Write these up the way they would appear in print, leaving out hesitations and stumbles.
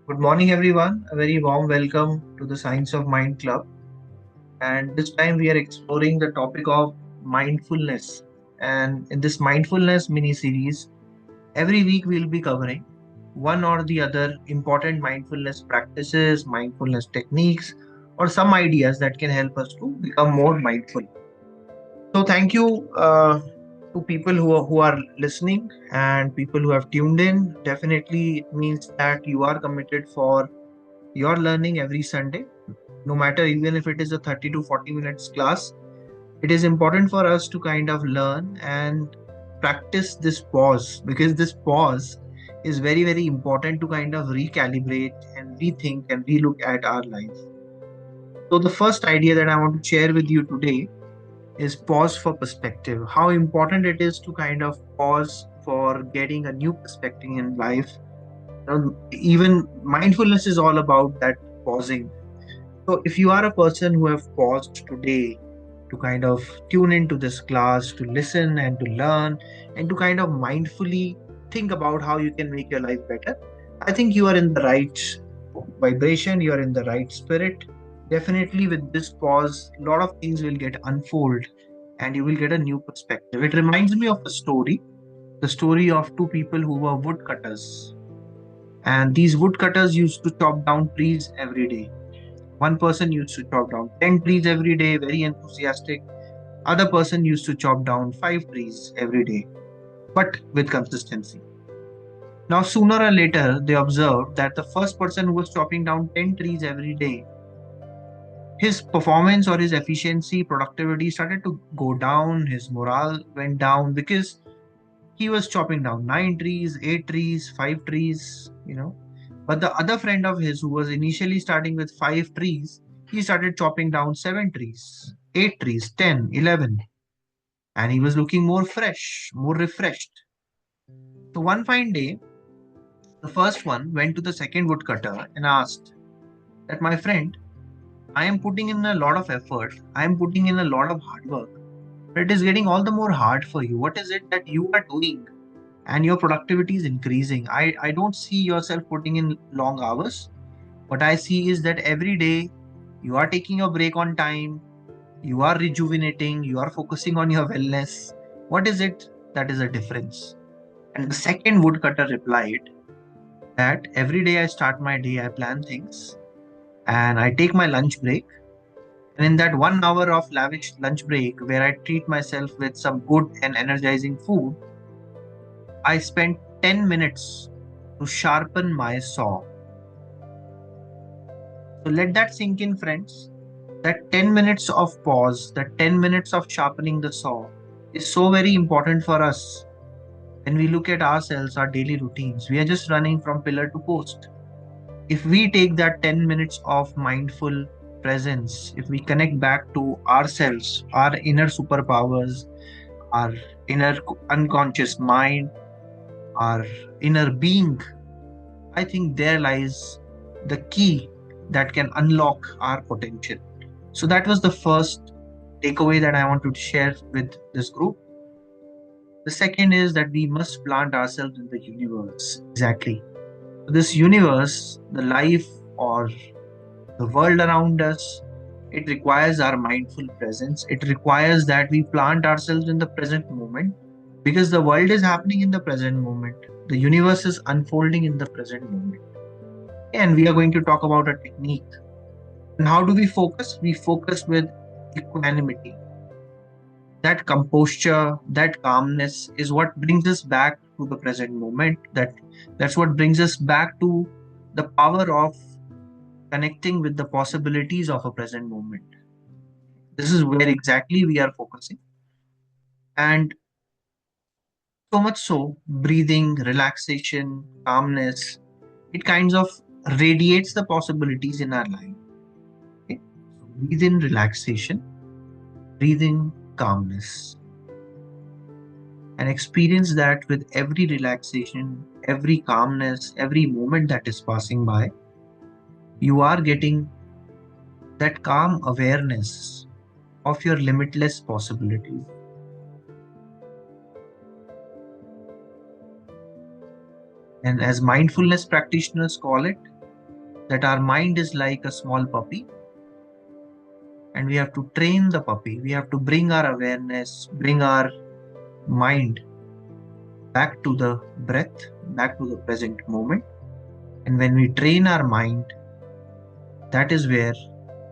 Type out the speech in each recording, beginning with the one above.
Good morning, everyone. A very warm welcome to the Science of Mind Club. And this time we are exploring the topic of mindfulness. And in this mindfulness mini series, every week we'll be covering one or the other important mindfulness practices, mindfulness techniques, or some ideas that can help us to become more mindful. So, thank you to people who are listening and people who have tuned in. Definitely, it means that you are committed for your learning every Sunday, no matter even if it is a 30 to 40 minutes class. It is important for us to kind of learn and practice this pause, because this pause is very, very important to kind of recalibrate and rethink and relook at our life. So, the first idea that I want to share with you today is pause for perspective. How important it is to kind of pause for getting a new perspective in life. Even mindfulness is all about that pausing. So, if you are a person who have paused today to kind of tune into this class, to listen and to learn, and to kind of mindfully think about how you can make your life better, I think you are in the right vibration, you are in the right spirit. Definitely, with this pause, a lot of things will get unfold and you will get a new perspective. It reminds me of a story, the story of two people who were woodcutters. And these woodcutters used to chop down trees every day. One person used to chop down 10 trees every day, very enthusiastic. Other person used to chop down 5 trees every day, but with consistency. Now, sooner or later, they observed that the first person who was chopping down 10 trees every day, his performance or his efficiency, productivity started to go down, his morale went down because he was chopping down 9 trees, 8 trees, 5 trees. But the other friend of his, who was initially starting with 5 trees, he started chopping down 7 trees, 8 trees, 10, 11. And he was looking more fresh, more refreshed. So one fine day, the first one went to the second woodcutter and asked that, my friend, I am putting in a lot of effort, I am putting in a lot of hard work, but it is getting all the more hard for you. What is it that you are doing and your productivity is increasing? I don't see yourself putting in long hours. What I see is that every day you are taking a break on time, you are rejuvenating, you are focusing on your wellness. What is it that is a difference? And the second woodcutter replied that every day I start my day, I plan things, and I take my lunch break. And in that 1 hour of lavish lunch break, where I treat myself with some good and energizing food, I spend 10 minutes to sharpen my saw. So let that sink in, friends. That 10 minutes of pause, that 10 minutes of sharpening the saw is so very important for us. When we look at ourselves, our daily routines, we are just running from pillar to post. If we take that 10 minutes of mindful presence, if we connect back to ourselves, our inner superpowers, our inner unconscious mind, our inner being, I think there lies the key that can unlock our potential. So that was the first takeaway that I wanted to share with this group. The second is that we must plant ourselves in the universe. Exactly. This universe, the life or the world around us, it requires our mindful presence. It requires that we plant ourselves in the present moment, because the world is happening in the present moment. The universe is unfolding in the present moment. And we are going to talk about a technique. And how do we focus? We focus with equanimity. That composure, that calmness is what brings us back to the present moment. That's what brings us back to the power of connecting with the possibilities of a present moment. This is where exactly we are focusing. And so much so, breathing, relaxation, calmness, it kinds of radiates the possibilities in our life. Okay? So breathe in relaxation, breathe in calmness, and experience that with every relaxation, every calmness, every moment that is passing by, you are getting that calm awareness of your limitless possibilities. And as mindfulness practitioners call it, that our mind is like a small puppy, and we have to train the puppy. We have to bring our awareness, bring our mind back to the breath, back to the present moment. And when we train our mind, that is where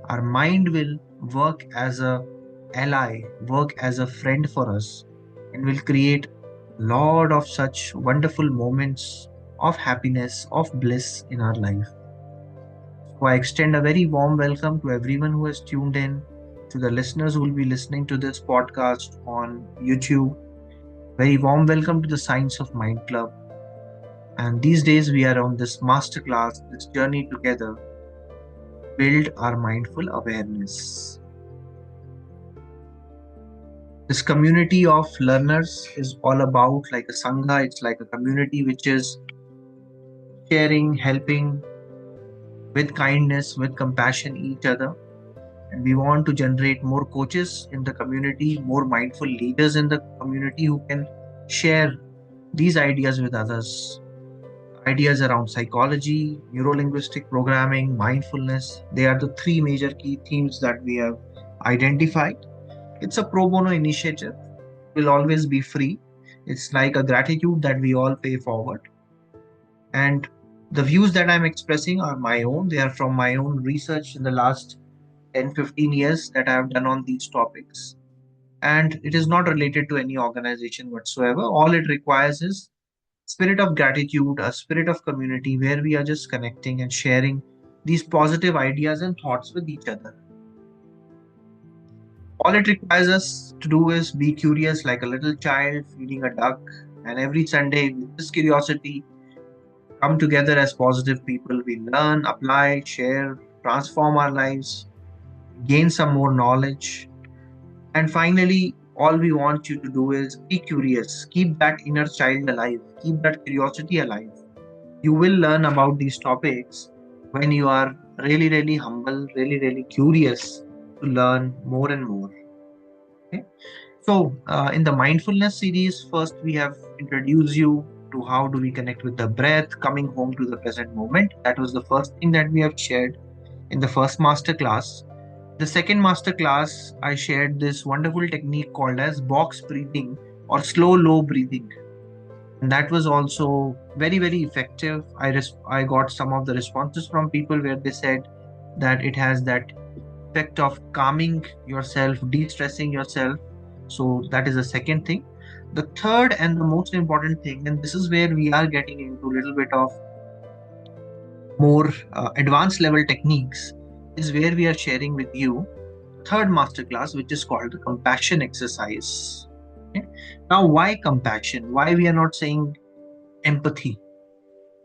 our mind will work as a ally, work as a friend for us, and will create a lot of such wonderful moments of happiness, of bliss in our life. So I extend a very warm welcome to everyone who has tuned in, to the listeners who will be listening to this podcast on YouTube. Very warm welcome to the Science of Mind Club. And these days we are on this masterclass, this journey together, build our mindful awareness. This community of learners is all about like a sangha. It's like a community which is sharing, helping with kindness, with compassion each other. And we want to generate more coaches in the community, more mindful leaders in the community who can share these ideas with others. Ideas around psychology, neuro-linguistic programming, mindfulness. They are the three major key themes that we have identified. It's a pro bono initiative, will always be free. It's like a gratitude that we all pay forward. And the views that I'm expressing are my own. They are from my own research in the last 10, 15 years that I have done on these topics. And it is not related to any organization whatsoever. All it requires is spirit of gratitude, a spirit of community where we are just connecting and sharing these positive ideas and thoughts with each other. All it requires us to do is be curious like a little child feeding a duck, and every Sunday, with this curiosity, come together as positive people. We learn, apply, share, transform our lives, gain some more knowledge, and finally, all we want you to do is be curious, keep that inner child alive, keep that curiosity alive. You will learn about these topics when you are really, really humble, really, really curious to learn more and more. Okay? So, in the mindfulness series, first we have introduced you to how do we connect with the breath, coming home to the present moment. That was the first thing that we have shared in the first master class. The second master class, I shared this wonderful technique called as box breathing or slow, low breathing. And that was also very, very effective. I got some of the responses from people where they said that it has that effect of calming yourself, de-stressing yourself. So that is the second thing. The third and the most important thing, and this is where we are getting into a little bit of more advanced level techniques, is where we are sharing with you third masterclass, which is called the compassion exercise. Okay? Now, why compassion? Why we are not saying empathy?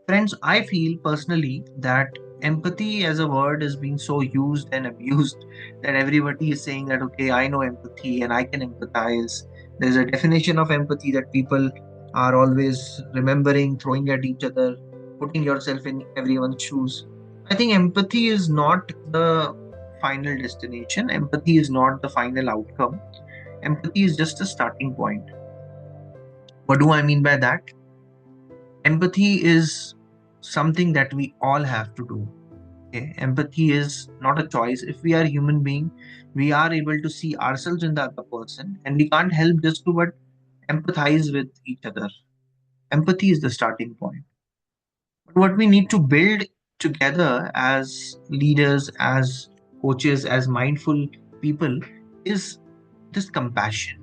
Friends, I feel personally that empathy as a word is being so used and abused that everybody is saying that, okay, I know empathy and I can empathize. There's a definition of empathy that people are always remembering, throwing at each other, putting yourself in everyone's shoes. I think empathy is not the final destination, empathy is not the final outcome. Empathy is just a starting point. What do I mean by that? Empathy is something that we all have to do. Okay? Empathy is not a choice. If we are a human being, we are able to see ourselves in the other person, and we can't help just to but empathize with each other. Empathy is the starting point. But what we need to build together as leaders, as coaches, as mindful people is this compassion.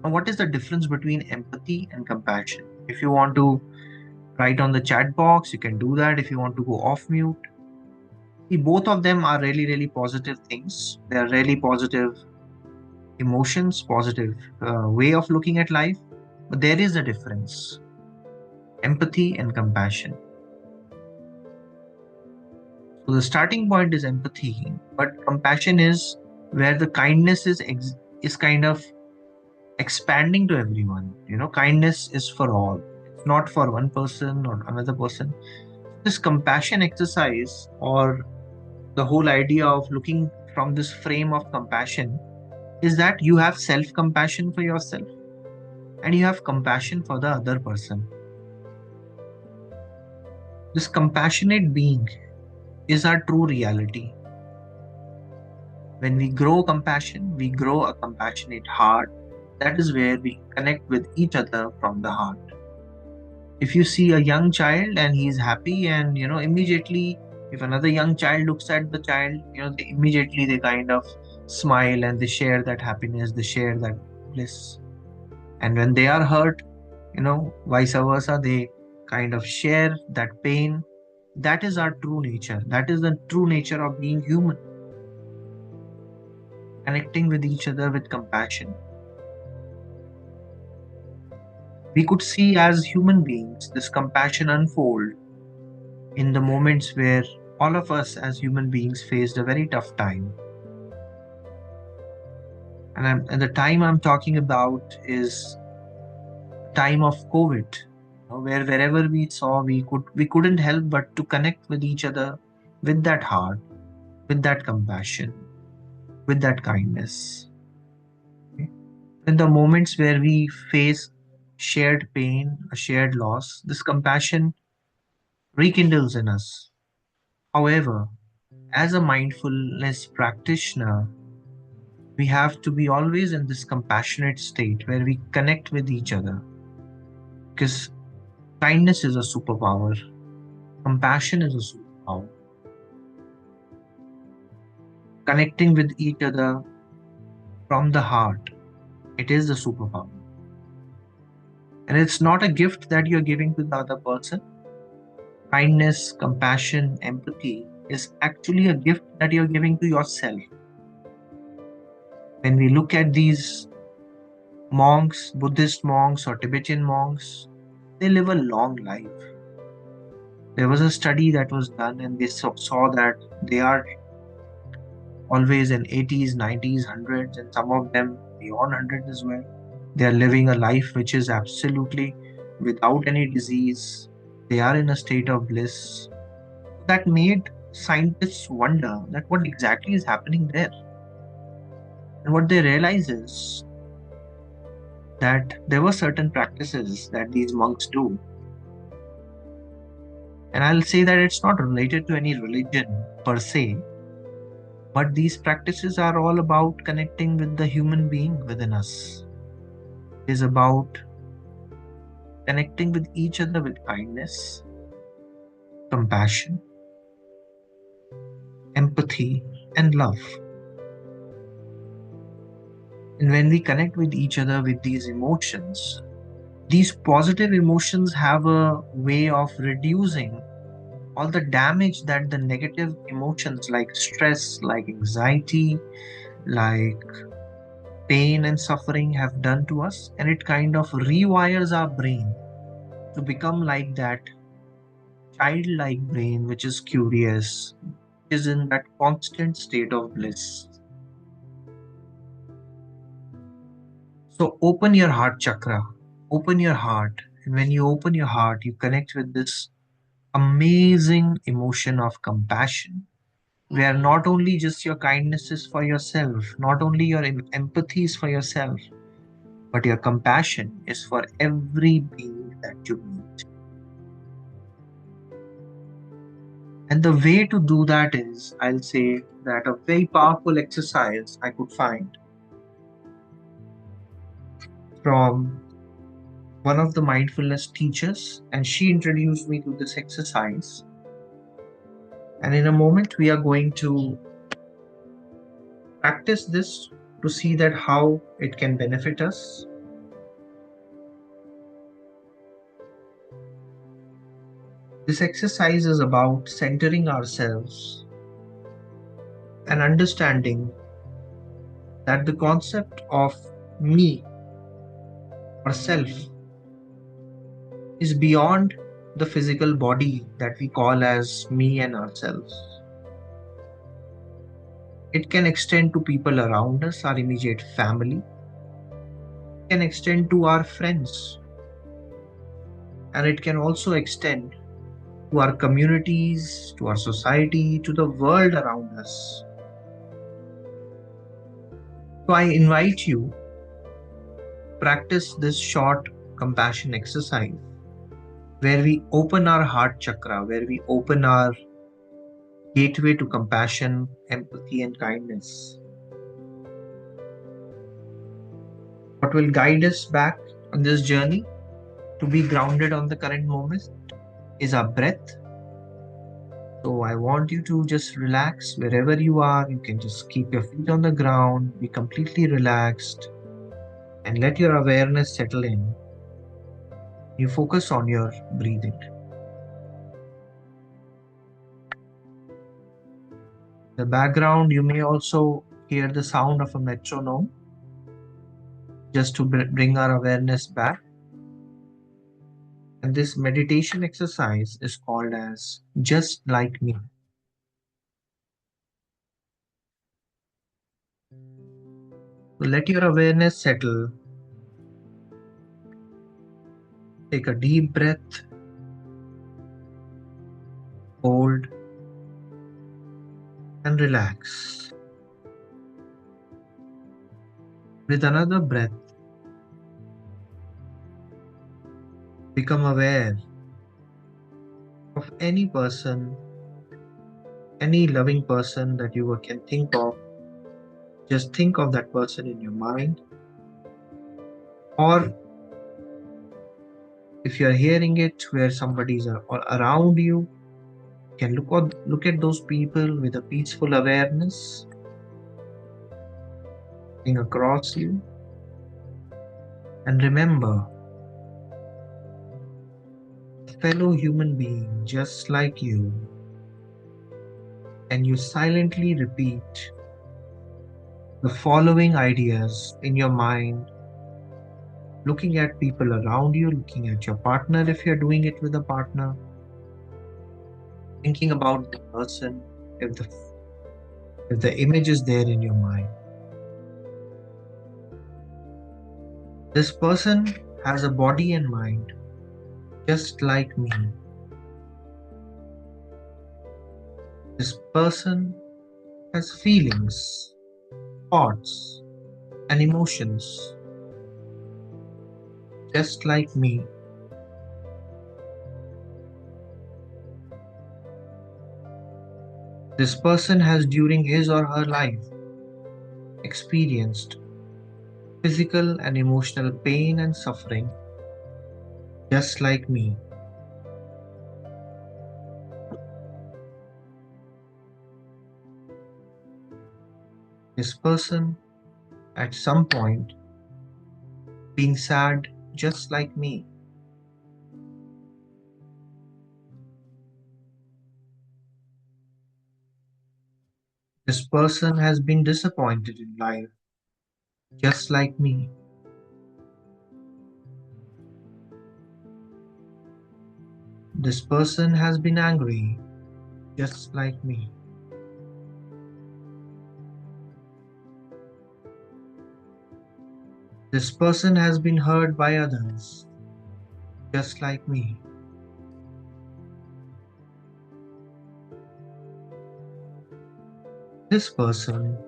Now, what is the difference between empathy and compassion? If you want to write on the chat box, you can do that. If you want to go off mute, see, both of them are really, really positive things. They are really positive emotions, positive way of looking at life. But there is a difference: empathy and compassion. So the starting point is empathy, but compassion is where the kindness is kind of expanding to everyone. You know, kindness is for all. It's not for one person or another person. This compassion exercise, or the whole idea of looking from this frame of compassion, is that you have self compassion for yourself and you have compassion for the other person. This compassionate being is our true reality. When we grow compassion, we grow a compassionate heart. That is where we connect with each other from the heart. If you see a young child and he is happy, and immediately if another young child looks at the child, they kind of smile and they share that happiness, they share that bliss. And when they are hurt, vice versa, they kind of share that pain. That is our true nature. That is the true nature of being human, connecting with each other with compassion. We could see as human beings this compassion unfold in the moments where all of us as human beings faced a very tough time. And the time I'm talking about is time of COVID, where wherever we saw, we couldn't help but to connect with each other with that heart, with that compassion, with that kindness. In the moments where we face shared pain, a shared loss, this compassion rekindles in us. However, as a mindfulness practitioner, we have to be always in this compassionate state where we connect with each other. Because kindness is a superpower, compassion is a superpower. Connecting with each other from the heart, it is a superpower. And it's not a gift that you're giving to the other person. Kindness, compassion, empathy is actually a gift that you're giving to yourself. When we look at these monks, Buddhist monks or Tibetan monks, they live a long life. There was a study that was done, and they saw that they are always in 80s, 90s, 100s, and some of them beyond 100 as well. They are living a life which is absolutely without any disease. They are in a state of bliss. That made scientists wonder that what exactly is happening there. And what they realize is that there were certain practices that these monks do. And I'll say that it's not related to any religion per se, but these practices are all about connecting with the human being within us. It is about connecting with each other with kindness, compassion, empathy, and love. And when we connect with each other with these emotions, these positive emotions have a way of reducing all the damage that the negative emotions like stress, like anxiety, like pain and suffering have done to us. And it kind of rewires our brain to become like that childlike brain, which is curious, is in that constant state of bliss. So open your heart chakra, open your heart. And when you open your heart, you connect with this amazing emotion of compassion, where not only just your kindness is for yourself, not only your empathy is for yourself, but your compassion is for every being that you meet. And the way to do that is, I'll say that a very powerful exercise I could find from one of the mindfulness teachers, and she introduced me to this exercise. And in a moment, we are going to practice this to see that how it can benefit us. This exercise is about centering ourselves and understanding that the concept of me or self is beyond the physical body that we call as me and ourselves. It can extend to people around us, our immediate family. It can extend to our friends. And it can also extend to our communities, to our society, to the world around us. So I invite you to practice this short compassion exercise where we open our heart chakra, where we open our gateway to compassion, empathy, and kindness. What will guide us back on this journey to be grounded on the current moment is our breath. So I want you to just relax wherever you are. You can just keep your feet on the ground, be completely relaxed, and let your awareness settle in. You focus on your breathing. In the background, you may also hear the sound of a metronome just to bring our awareness back. And this meditation exercise is called as Just Like Me. So let your awareness settle. Take a deep breath, hold, and relax. With another breath, become aware of any person, any loving person that you can think of. Just think of that person in your mind. Or if you are hearing it where somebody is around you, you can look at those people with a peaceful awareness looking across you. And remember, a fellow human being just like you, and you silently repeat the following ideas in your mind, looking at people around you, looking at your partner if you're doing it with a partner, thinking about the person if the image is there in your mind. This person has a body and mind just like me. This person has feelings, thoughts, and emotions just like me. This person has during his or her life experienced physical and emotional pain and suffering just like me. This person at some point been sad just like me. This person has been disappointed in life just like me. This person has been angry just like me. This person has been hurt by others just like me. This person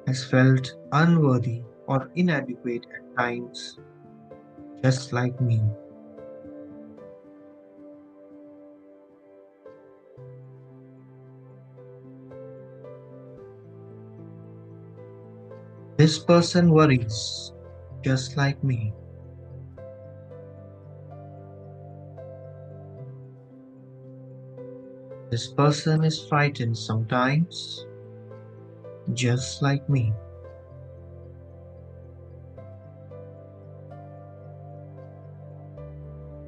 has felt unworthy or inadequate at times just like me. This person worries just like me. This person is frightened sometimes just like me.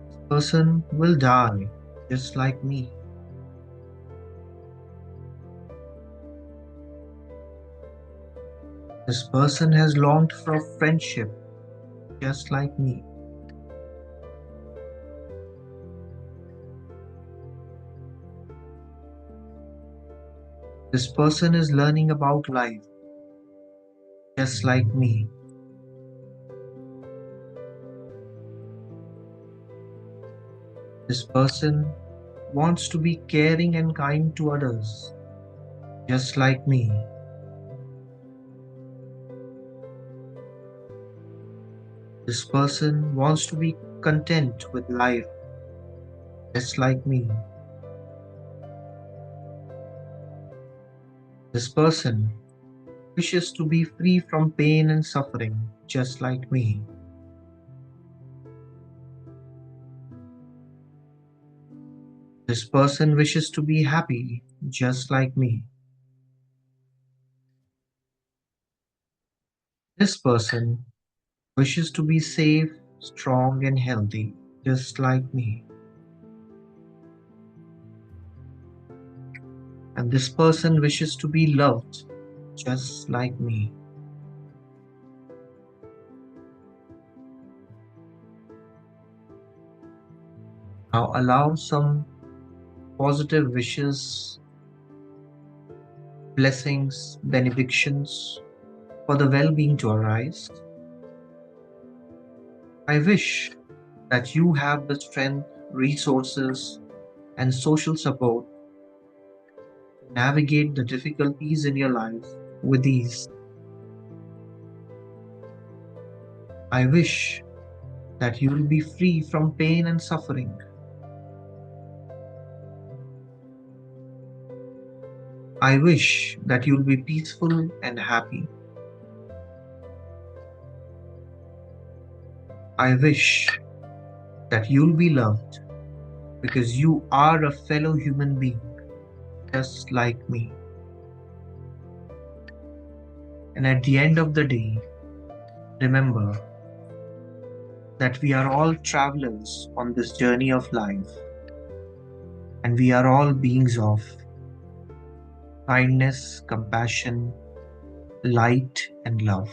This person will die just like me. This person has longed for friendship just like me. This person is learning about life just like me. This person wants to be caring and kind to others just like me. This person wants to be content with life just like me. This person wishes to be free from pain and suffering, just like me. This person wishes to be happy, just like me. This person wishes to be safe, strong, and healthy, just like me. And this person wishes to be loved, just like me. Now allow some positive wishes, blessings, benedictions for the well being to arise. I wish that you have the strength, resources, and social support to navigate the difficulties in your life with ease. I wish that you will be free from pain and suffering. I wish that you'll be peaceful and happy. I wish that you'll be loved because you are a fellow human being just like me. And at the end of the day, remember that we are all travelers on this journey of life, and we are all beings of kindness, compassion, light, and love.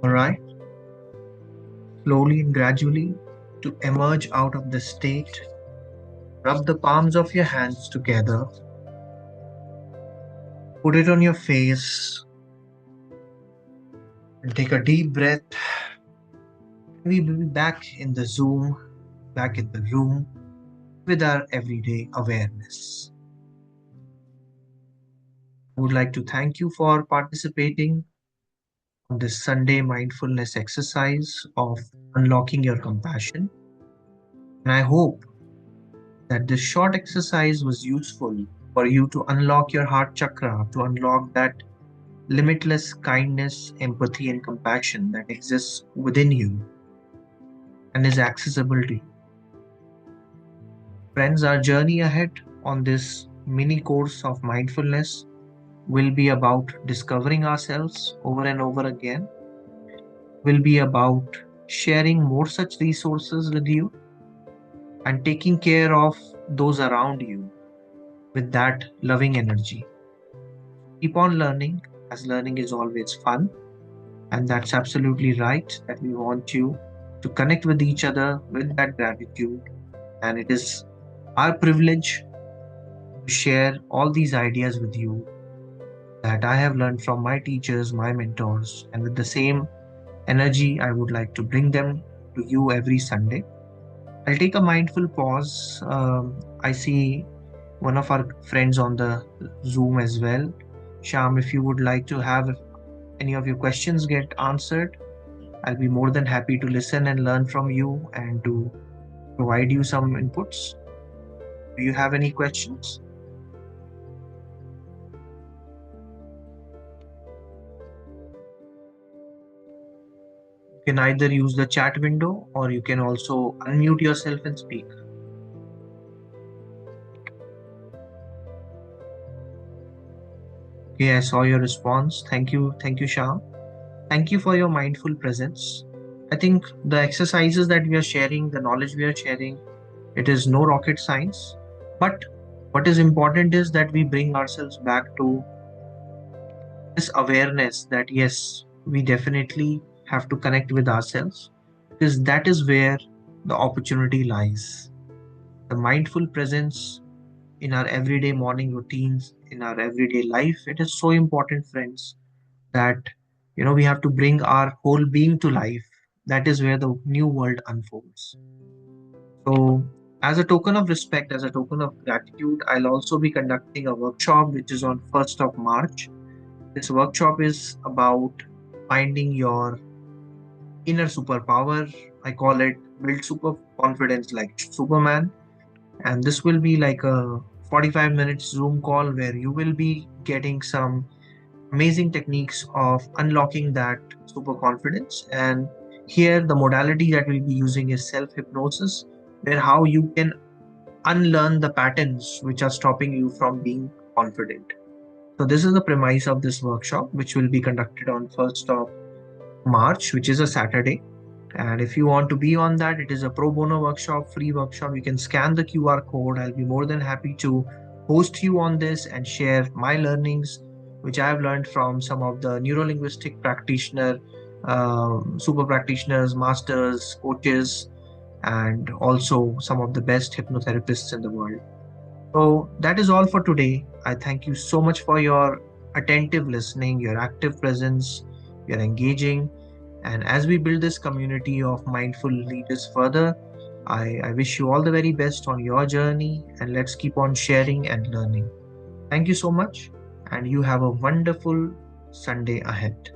All right? Slowly and gradually, to emerge out of this state, rub the palms of your hands together, put it on your face, and take a deep breath. We will be back in the Zoom, back in the room with our everyday awareness. I would like to thank you for participating on this Sunday mindfulness exercise of unlocking your compassion. And I hope that this short exercise was useful for you to unlock your heart chakra, to unlock that limitless kindness, empathy, and compassion that exists within you and is accessible to you. Friends, our journey ahead on this mini course of mindfulness will be about discovering ourselves over and over again, will be about sharing more such resources with you and taking care of those around you with that loving energy. Keep on learning, as learning is always fun, and that's absolutely right that we want you to connect with each other with that gratitude. And it is our privilege to share all these ideas with you that I have learned from my teachers, my mentors, and with the same energy, I would like to bring them to you every Sunday. I'll take a mindful pause. I see one of our friends on the Zoom as well. Sham, if you would like to have any of your questions get answered, I'll be more than happy to listen and learn from you and to provide you some inputs. Do you have any questions? You can either use the chat window or you can also unmute yourself and speak. Okay, I saw your response. Thank you, Sham. Thank you for your mindful presence. I think the exercises that we are sharing, the knowledge we are sharing, it is no rocket science. But what is important is that we bring ourselves back to this awareness that yes, we definitely have to connect with ourselves because that is where the opportunity lies. The mindful presence in our everyday morning routines, in our everyday life, it is so important, friends, that we have to bring our whole being to life. That is where the new world unfolds. So As a token of respect, as a token of gratitude, I'll also be conducting a workshop which is on 1st of March. This workshop is about finding your inner superpower. I call it build super confidence like Superman. And this will be like a 45 minutes Zoom call where you will be getting some amazing techniques of unlocking that super confidence. And here, the modality that we'll be using is self hypnosis, where how you can unlearn the patterns which are stopping you from being confident. So, this is the premise of this workshop, which will be conducted on 1st of March, which is a Saturday. And if you want to be on that, it is a pro bono workshop, free workshop. You can scan the QR code. I'll be more than happy to host you on this and share my learnings, which I've learned from some of the neuro-linguistic practitioner, super practitioners, masters, coaches, and also some of the best hypnotherapists in the world. So that is all for today. I thank you so much for your attentive listening, your active presence, your engaging. And as we build this community of mindful leaders further, I wish you all the very best on your journey and let's keep on sharing and learning. Thank you so much, and you have a wonderful Sunday ahead.